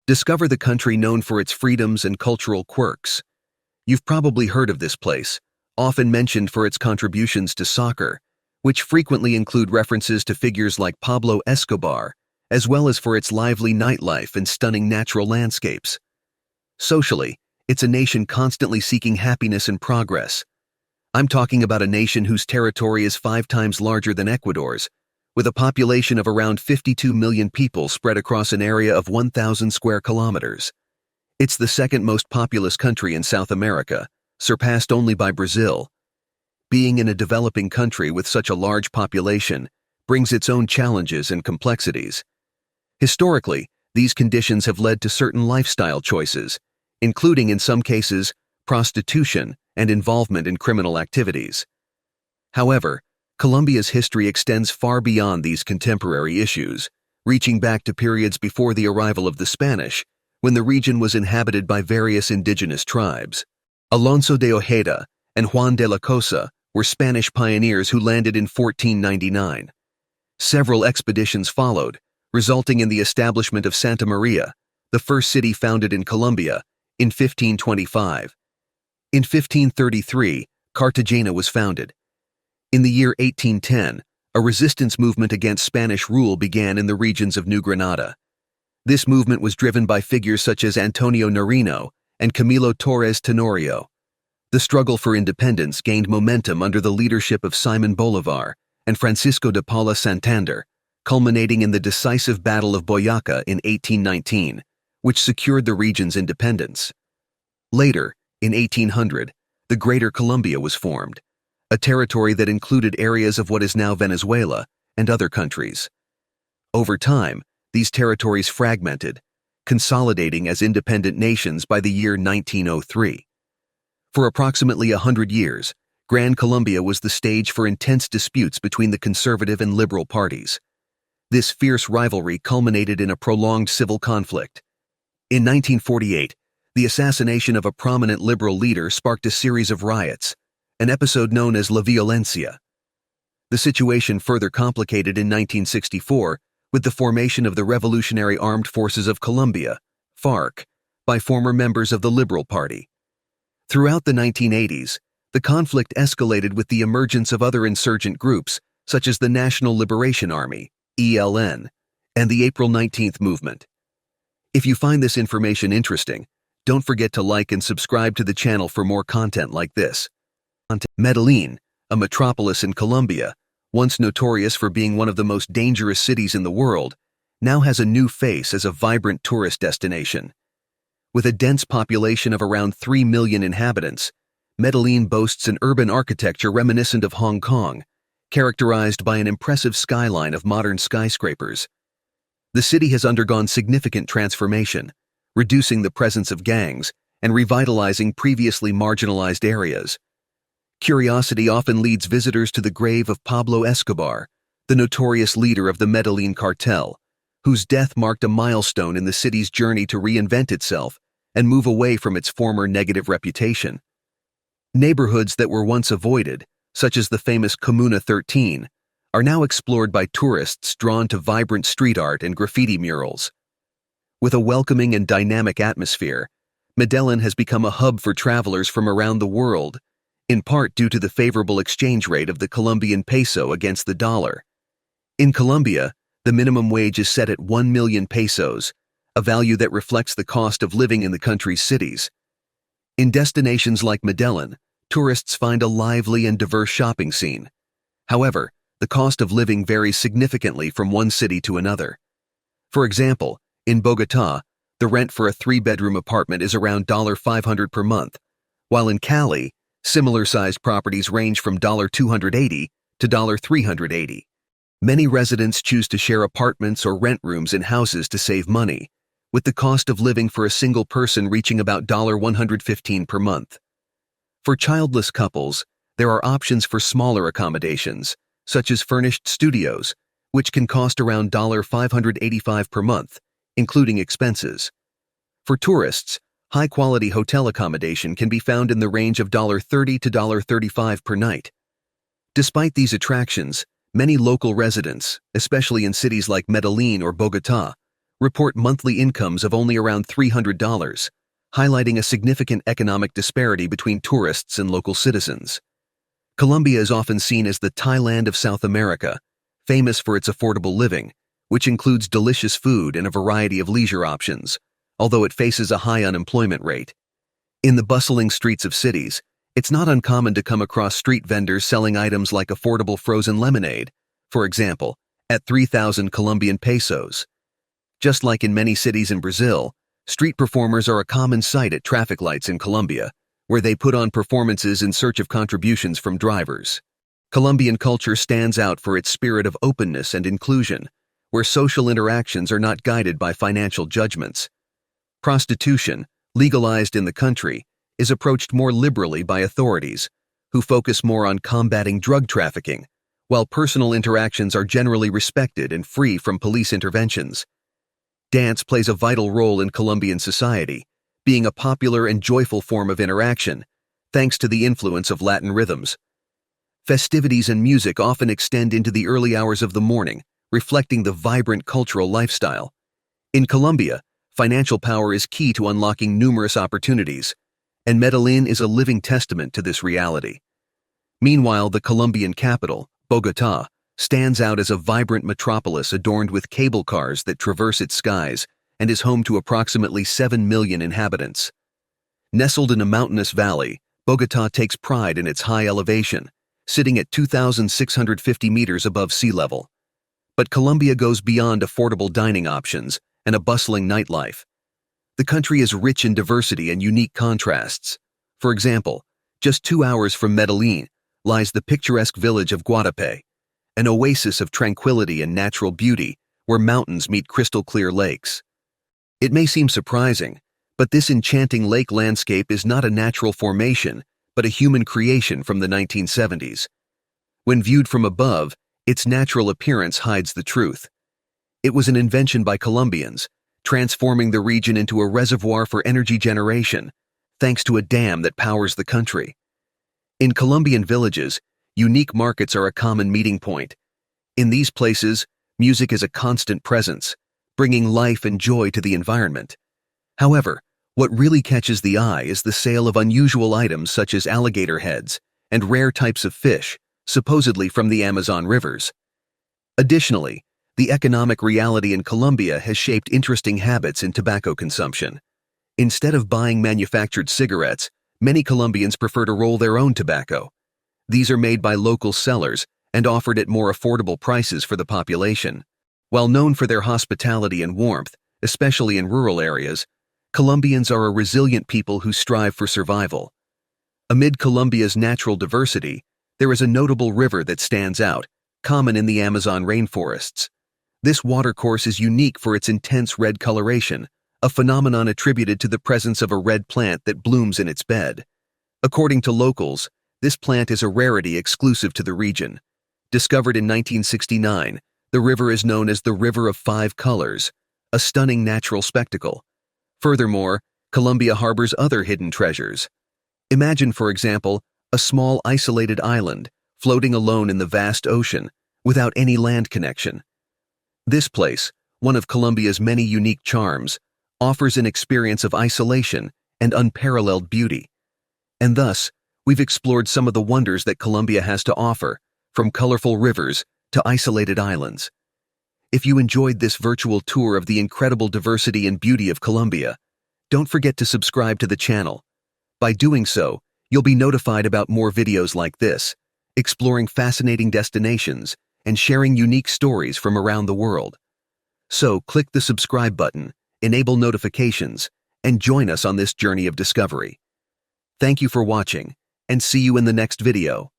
Discover the country known for its freedoms and cultural quirks. You've probably heard of this place, often mentioned for its contributions to soccer, which frequently include references to figures like Pablo Escobar, as well as for its lively nightlife and stunning natural landscapes. Socially, it's a nation constantly seeking happiness and progress. I'm talking about a nation whose territory is 5 times larger than Ecuador's, with a population of around 52 million people spread across an area of 1,000 square kilometers. It's the second most populous country in South America, surpassed only by Brazil. Being in a developing country with such a large population brings its own challenges and complexities. Historically, these conditions have led to certain lifestyle choices, including in some cases, prostitution and involvement in criminal activities. However, Colombia's history extends far beyond these contemporary issues, reaching back to periods before the arrival of the Spanish, when the region was inhabited by various indigenous tribes. Alonso de Ojeda and Juan de la Cosa were Spanish pioneers who landed in 1499. Several expeditions followed, resulting in the establishment of Santa Maria, the first city founded in Colombia, in 1525. In 1533, Cartagena was founded. In the year 1810, a resistance movement against Spanish rule began in the regions of New Granada. This movement was driven by figures such as Antonio Nariño and Camilo Torres Tenorio. The struggle for independence gained momentum under the leadership of Simon Bolívar and Francisco de Paula Santander, culminating in the decisive Battle of Boyacá in 1819, which secured the region's independence. Later, in 1800, the Greater Colombia was formed, a territory that included areas of what is now Venezuela and other countries. Over time, these territories fragmented, consolidating as independent nations by the year 1903. For approximately 100 years, Gran Colombia was the stage for intense disputes between the conservative and liberal parties. This fierce rivalry culminated in a prolonged civil conflict. In 1948, the assassination of a prominent liberal leader sparked a series of riots, an episode known as La Violencia. The situation further complicated in 1964 with the formation of the Revolutionary Armed Forces of Colombia, FARC, by former members of the Liberal Party. Throughout the 1980s, the conflict escalated with the emergence of other insurgent groups, such as the National Liberation Army, ELN, and the April 19th movement. If you find this information interesting, don't forget to like and subscribe to the channel for more content like this. Medellin, a metropolis in Colombia, once notorious for being one of the most dangerous cities in the world, now has a new face as a vibrant tourist destination. With a dense population of around 3 million inhabitants, Medellin boasts an urban architecture reminiscent of Hong Kong, characterized by an impressive skyline of modern skyscrapers. The city has undergone significant transformation, reducing the presence of gangs and revitalizing previously marginalized areas. Curiosity often leads visitors to the grave of Pablo Escobar, the notorious leader of the Medellin cartel, whose death marked a milestone in the city's journey to reinvent itself and move away from its former negative reputation. Neighborhoods that were once avoided, such as the famous Comuna 13, are now explored by tourists drawn to vibrant street art and graffiti murals. With a welcoming and dynamic atmosphere, Medellin has become a hub for travelers from around the world, in part due to the favorable exchange rate of the Colombian peso against the dollar. In Colombia, the minimum wage is set at 1 million pesos, a value that reflects the cost of living in the country's cities. In destinations like Medellin, tourists find a lively and diverse shopping scene. However, the cost of living varies significantly from one city to another. For example, in Bogotá, the rent for a 3-bedroom apartment is around $500 per month, while in Cali, similar-sized properties range from $280 to $380. Many residents choose to share apartments or rent rooms in houses to save money, with the cost of living for a single person reaching about $115 per month. For childless couples, there are options for smaller accommodations, such as furnished studios, which can cost around $585 per month, including expenses. For tourists, high-quality hotel accommodation can be found in the range of $30 to $35 per night. Despite these attractions, many local residents, especially in cities like Medellin or Bogotá, report monthly incomes of only around $300, highlighting a significant economic disparity between tourists and local citizens. Colombia is often seen as the Thailand of South America, famous for its affordable living, which includes delicious food and a variety of leisure options, although it faces a high unemployment rate. In the bustling streets of cities, it's not uncommon to come across street vendors selling items like affordable frozen lemonade, for example, at 3,000 Colombian pesos. Just like in many cities in Brazil, street performers are a common sight at traffic lights in Colombia, where they put on performances in search of contributions from drivers. Colombian culture stands out for its spirit of openness and inclusion, where social interactions are not guided by financial judgments. Prostitution, legalized in the country, is approached more liberally by authorities, who focus more on combating drug trafficking, while personal interactions are generally respected and free from police interventions. Dance plays a vital role in Colombian society, being a popular and joyful form of interaction, thanks to the influence of Latin rhythms. Festivities and music often extend into the early hours of the morning, reflecting the vibrant cultural lifestyle. In Colombia, financial power is key to unlocking numerous opportunities, and Medellin is a living testament to this reality. Meanwhile, the Colombian capital, Bogotá, stands out as a vibrant metropolis adorned with cable cars that traverse its skies and is home to approximately 7 million inhabitants. Nestled in a mountainous valley, Bogotá takes pride in its high elevation, sitting at 2,650 meters above sea level. But Colombia goes beyond affordable dining options and a bustling nightlife. The country is rich in diversity and unique contrasts. For example, just 2 hours from Medellin lies the picturesque village of Guatapé, an oasis of tranquility and natural beauty where mountains meet crystal-clear lakes. It may seem surprising, but this enchanting lake landscape is not a natural formation, but a human creation from the 1970s. When viewed from above, its natural appearance hides the truth. It was an invention by Colombians, transforming the region into a reservoir for energy generation, thanks to a dam that powers the country. In Colombian villages, unique markets are a common meeting point. In these places, music is a constant presence, bringing life and joy to the environment. However, what really catches the eye is the sale of unusual items such as alligator heads and rare types of fish, supposedly from the Amazon rivers. Additionally, the economic reality in Colombia has shaped interesting habits in tobacco consumption. Instead of buying manufactured cigarettes, many Colombians prefer to roll their own tobacco. These are made by local sellers and offered at more affordable prices for the population. While known for their hospitality and warmth, especially in rural areas, Colombians are a resilient people who strive for survival. Amid Colombia's natural diversity, there is a notable river that stands out, common in the Amazon rainforests. This watercourse is unique for its intense red coloration, a phenomenon attributed to the presence of a red plant that blooms in its bed. According to locals, this plant is a rarity exclusive to the region. Discovered in 1969, the river is known as the River of Five Colors, a stunning natural spectacle. Furthermore, Colombia harbors other hidden treasures. Imagine, for example, a small isolated island floating alone in the vast ocean without any land connection. This place, one of Colombia's many unique charms, offers an experience of isolation and unparalleled beauty. And thus, we've explored some of the wonders that Colombia has to offer, from colorful rivers to isolated islands. If you enjoyed this virtual tour of the incredible diversity and beauty of Colombia, don't forget to subscribe to the channel. By doing so, you'll be notified about more videos like this, exploring fascinating destinations and sharing unique stories from around the world. So click the subscribe button, enable notifications, and join us on this journey of discovery. Thank you for watching, and see you in the next video.